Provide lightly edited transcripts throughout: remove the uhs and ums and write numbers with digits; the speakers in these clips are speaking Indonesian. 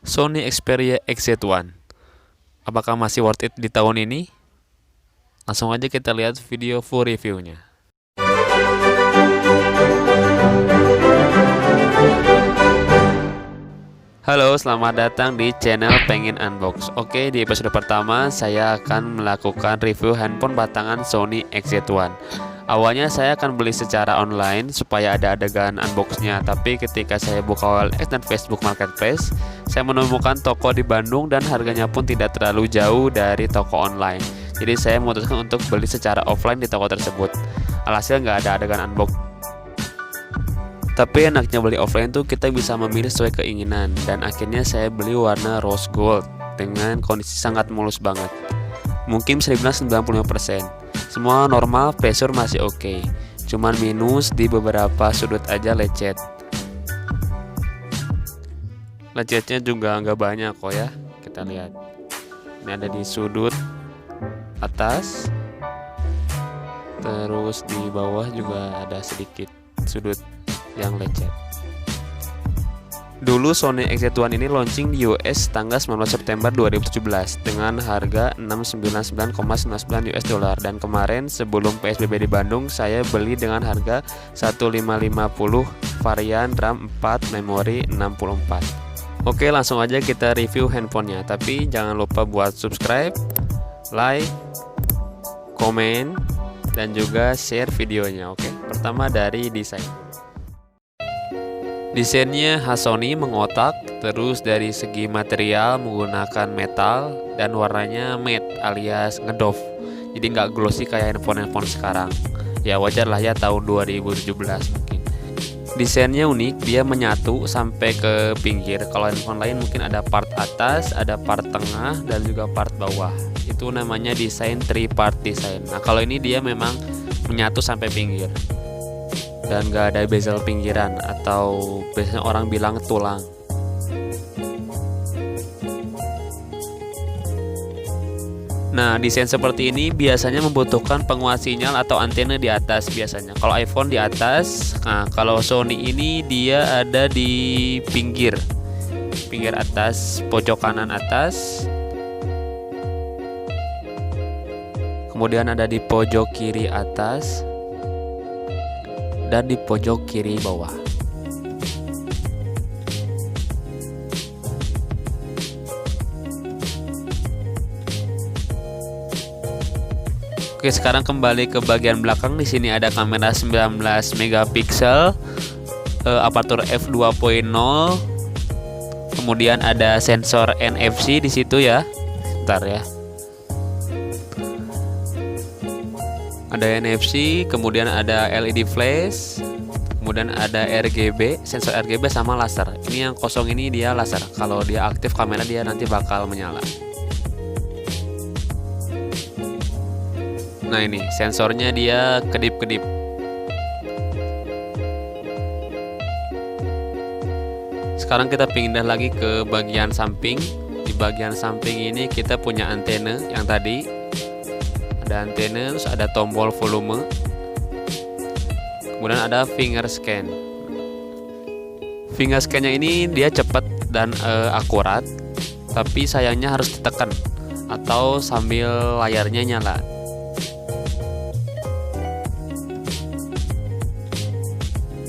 Sony Xperia XZ1. Apakah masih worth it di tahun ini? Langsung aja kita lihat video full reviewnya. Halo, selamat datang di channel Pengen Unbox. Oke, di episode pertama saya akan melakukan review handphone batangan Sony XZ1. Awalnya saya akan beli secara online supaya ada adegan unboxnya, tapi ketika saya buka OLX dan Facebook Marketplace, saya menemukan toko di Bandung dan harganya pun tidak terlalu jauh dari toko online. Jadi saya memutuskan untuk beli secara offline di toko tersebut. Alhasil nggak ada adegan unbox. Tapi enaknya beli offline tuh kita bisa memilih sesuai keinginan, dan akhirnya saya beli warna rose gold dengan kondisi sangat mulus banget. Mungkin bisa dibilang 95%. Semua normal, pressure masih oke. Cuman minus di beberapa sudut aja lecet. Lecetnya juga nggak banyak kok ya. Kita lihat. Ini ada di sudut atas. Terus di bawah juga ada sedikit sudut yang lecet. Dulu Sony XZ1 ini launching di US tanggal 19 September 2017 dengan harga 699,99 US dollar, dan kemarin sebelum PSBB di Bandung saya beli dengan harga 1550 varian RAM 4 memori 64. Oke, langsung aja kita review handphonenya, tapi jangan lupa buat subscribe, like, komen, dan juga share videonya. Oke, pertama dari desain. Desainnya khas Sony, mengotak, terus dari segi material menggunakan metal dan warnanya matte alias ngedoff. Jadi nggak glossy kayak handphone sekarang. Ya wajar lah ya, tahun 2017 mungkin. Desainnya unik, dia menyatu sampai ke pinggir. Kalau handphone lain mungkin ada part atas, ada part tengah, dan juga part bawah. Itu namanya desain three-part design. Nah kalau ini dia memang menyatu sampai pinggir. Dan gak ada bezel pinggiran atau biasanya orang bilang tulang. Nah, desain seperti ini biasanya membutuhkan penguat sinyal atau antena di atas biasanya. Kalau iPhone di atas, nah kalau Sony ini dia ada di pinggir atas, pojok kanan atas. Kemudian ada di pojok kiri atas dan di pojok kiri bawah. Oke, sekarang kembali ke bagian belakang. Di sini ada kamera 19 megapiksel, aperture f2.0. Kemudian ada sensor NFC di situ ya. Bentar ya. Ada NFC, kemudian ada LED flash, kemudian ada RGB, sensor RGB sama laser. Ini yang kosong ini dia laser. Kalau dia aktif kamera dia nanti bakal menyala. Nah ini sensornya dia kedip-kedip. Sekarang kita pindah lagi ke bagian samping. Di bagian samping ini kita punya antena yang tadi. Ada antena, terus ada tombol volume, kemudian ada finger scan. Finger scan-nya ini dia cepat dan akurat, tapi sayangnya harus ditekan atau sambil layarnya nyala.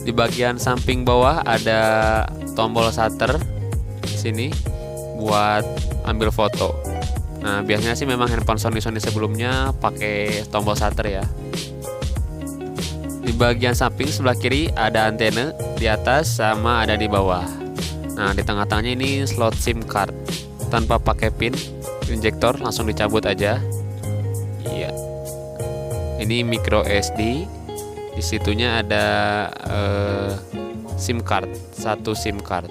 Di bagian samping bawah ada tombol shutter di sini buat ambil foto. Nah biasanya sih memang handphone Sony sebelumnya pakai tombol shutter ya. Di bagian samping sebelah kiri ada antena, di atas sama ada di bawah. Nah di tengah-tengahnya ini slot SIM card tanpa pakai pin, injektor langsung dicabut aja. Iya. Ini micro SD. Di situnya ada SIM card, satu SIM card.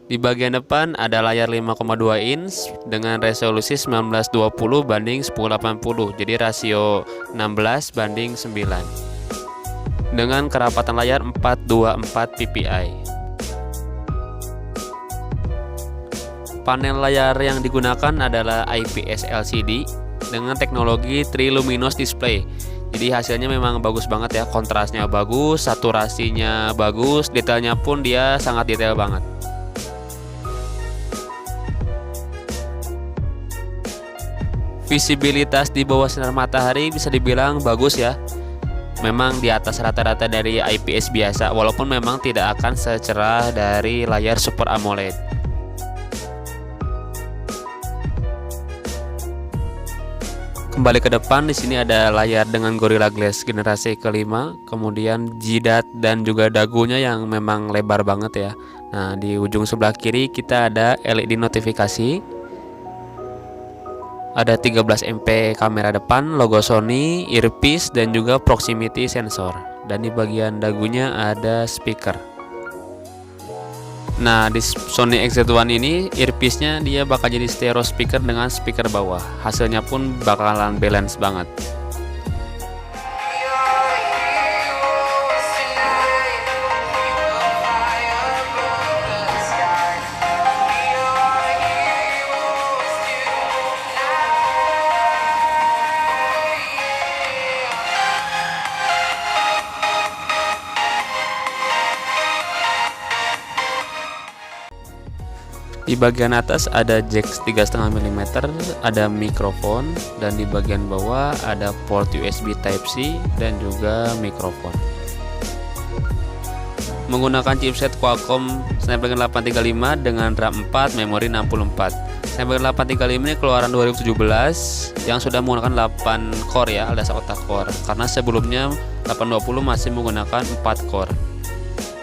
Di bagian depan ada layar 5,2 inch dengan resolusi 1920 banding 1080, jadi rasio 16 banding 9 dengan kerapatan layar 424 ppi. Panel layar yang digunakan adalah IPS LCD dengan teknologi Triluminous Display. Jadi hasilnya memang bagus banget ya, kontrasnya bagus, saturasinya bagus, detailnya pun dia sangat detail banget. Visibilitas di bawah sinar matahari bisa dibilang bagus ya. Memang di atas rata-rata dari IPS biasa, walaupun memang tidak akan secerah dari layar Super AMOLED. Kembali ke depan, di sini ada layar dengan Gorilla Glass generasi kelima, kemudian jidat dan juga dagunya yang memang lebar banget ya. Nah, di ujung sebelah kiri kita ada LED notifikasi. Ada 13 MP kamera depan, logo Sony, earpiece, dan juga proximity sensor. Dan di bagian dagunya ada speaker. Nah, di Sony XZ1 ini earpiece-nya dia bakal jadi stereo speaker dengan speaker bawah. Hasilnya pun bakalan balance banget. Di bagian atas ada jack 3,5 mm, ada mikrofon, dan di bagian bawah ada port USB Type-C dan juga mikrofon. Menggunakan chipset Qualcomm Snapdragon 835 dengan RAM 4, memori 64. Snapdragon 835 ini keluaran 2017 yang sudah menggunakan 8 core ya, alias octa-core, karena sebelumnya 820 masih menggunakan 4 core.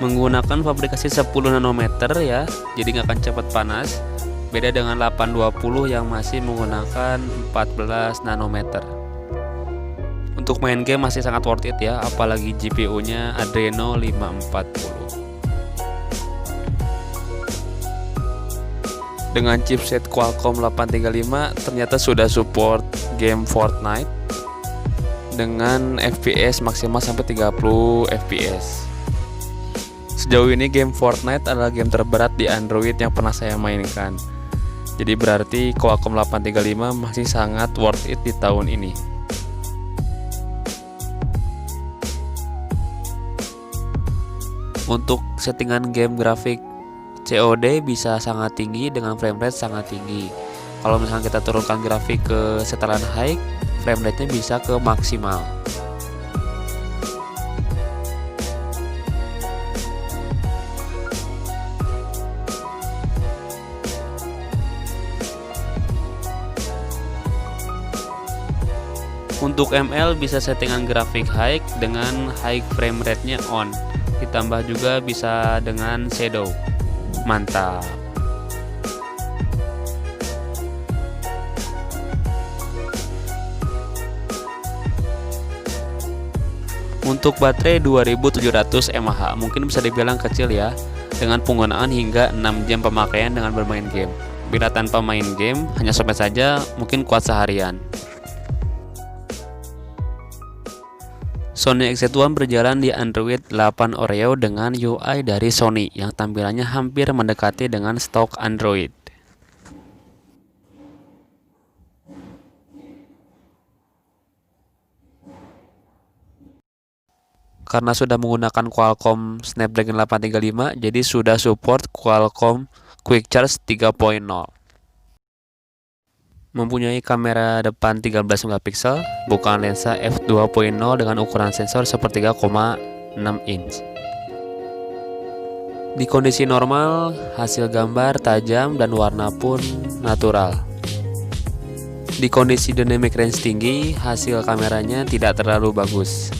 Menggunakan fabrikasi 10 nanometer ya, jadi nggak akan cepat panas. Beda dengan 820 yang masih menggunakan 14 nanometer. Untuk main game masih sangat worth it ya, apalagi GPU-nya Adreno 540. Dengan chipset Qualcomm 835 ternyata sudah support game Fortnite dengan FPS maksimal sampai 30 FPS. Sejauh ini game Fortnite adalah game terberat di Android yang pernah saya mainkan. Jadi berarti Qualcomm 835 masih sangat worth it di tahun ini. Untuk settingan game grafik COD bisa sangat tinggi dengan framerate sangat tinggi. Kalau misalnya kita turunkan grafik ke setelan high, framerate-nya bisa ke maksimal. Untuk ML bisa settingan grafik high dengan high frame rate-nya on. Ditambah juga bisa dengan shadow. Mantap. Untuk baterai 2700 mAh, mungkin bisa dibilang kecil ya, dengan penggunaan hingga 6 jam pemakaian dengan bermain game. Bila tanpa main game, hanya sosmed saja, mungkin kuat seharian. Sony XZ1 berjalan di Android 8 Oreo dengan UI dari Sony yang tampilannya hampir mendekati dengan stok Android. Karena sudah menggunakan Qualcomm Snapdragon 835, jadi sudah support Qualcomm Quick Charge 3.0. Mempunyai kamera depan 13 megapiksel, bukan lensa f2.0 dengan ukuran sensor 1/3,6 inch. Di kondisi normal, hasil gambar tajam dan warna pun natural. Di kondisi dynamic range tinggi, hasil kameranya tidak terlalu bagus.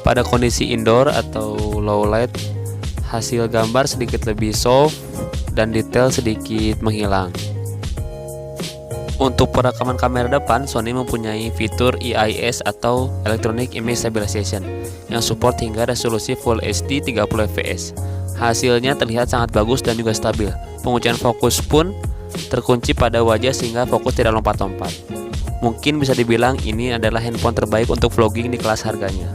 Pada kondisi indoor atau low light, hasil gambar sedikit lebih soft dan detail sedikit menghilang. Untuk perekaman kamera depan, Sony mempunyai fitur EIS atau Electronic Image Stabilization yang support hingga resolusi Full HD 30 fps. Hasilnya terlihat sangat bagus dan juga stabil. Penguncian fokus pun terkunci pada wajah sehingga fokus tidak lompat-lompat. Mungkin bisa dibilang ini adalah handphone terbaik untuk vlogging di kelas harganya.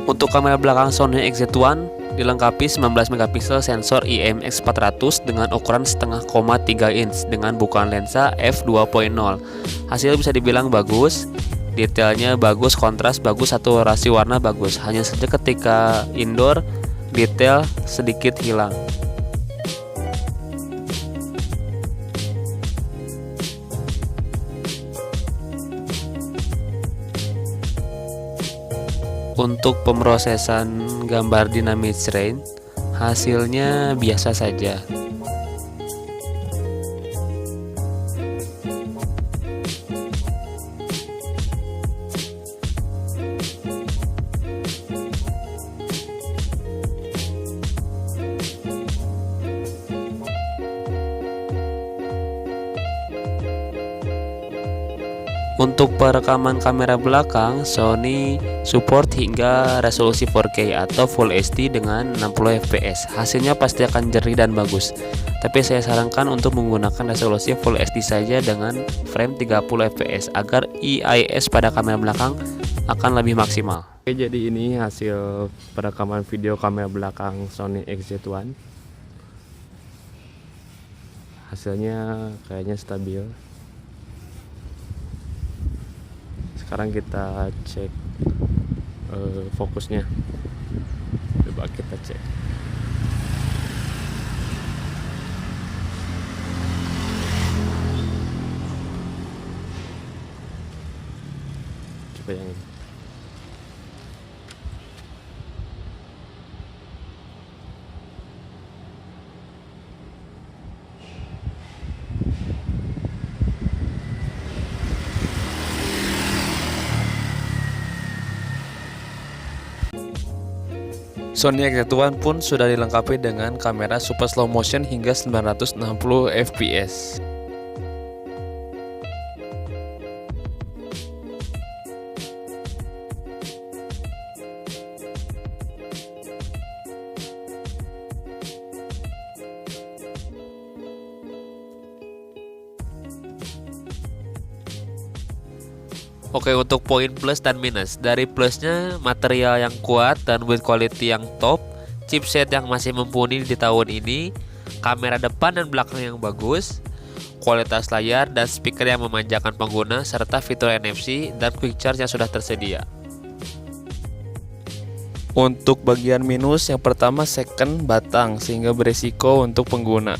Untuk kamera belakang Sony XZ1 dilengkapi 19 megapiksel sensor IMX400 dengan ukuran 0,5,3 inch dengan bukaan lensa f2.0. Hasil bisa dibilang bagus. detailnya bagus, kontras bagus, saturasi warna bagus. Hanya saja ketika indoor detail sedikit hilang. Untuk pemrosesan gambar dynamic range, hasilnya biasa saja. Untuk perekaman kamera belakang, Sony support hingga resolusi 4K atau Full HD dengan 60 fps. Hasilnya pasti akan jernih dan bagus. Tapi saya sarankan untuk menggunakan resolusi Full HD saja dengan frame 30 fps agar IIS pada kamera belakang akan lebih maksimal. Oke, jadi ini hasil perekaman video kamera belakang Sony XZ1. Hasilnya kayaknya stabil. Sekarang kita cek fokusnya. Coba kita cek. Coba yang ini. Sony XZ1 pun sudah dilengkapi dengan kamera super slow motion hingga 960 fps. Oke, untuk poin plus dan minus. Dari plusnya, material yang kuat dan build quality yang top, chipset yang masih mumpuni di tahun ini, kamera depan dan belakang yang bagus, kualitas layar dan speaker yang memanjakan pengguna, serta fitur NFC dan quick charge yang sudah tersedia. Untuk bagian minus, yang pertama second batang sehingga beresiko untuk pengguna.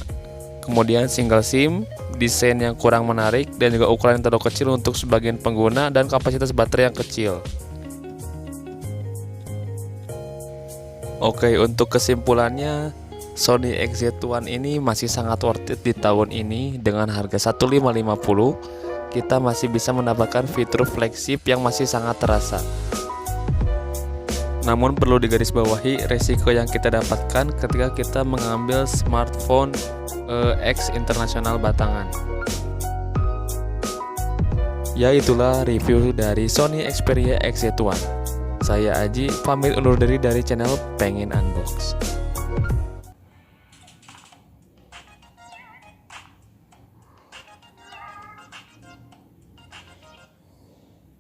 Kemudian single SIM, desain yang kurang menarik, dan juga ukuran yang terlalu kecil untuk sebagian pengguna dan kapasitas baterai yang kecil. Oke, untuk kesimpulannya, Sony XZ1 ini masih sangat worth it di tahun ini. Dengan harga 1.550, kita masih bisa mendapatkan fitur flagship yang masih sangat terasa. Namun perlu digarisbawahi resiko yang kita dapatkan ketika kita mengambil smartphone X internasional batangan. Ya, itulah review dari Sony Xperia XZ1. Saya Aji, pamit undur diri dari channel Pengen Unbox.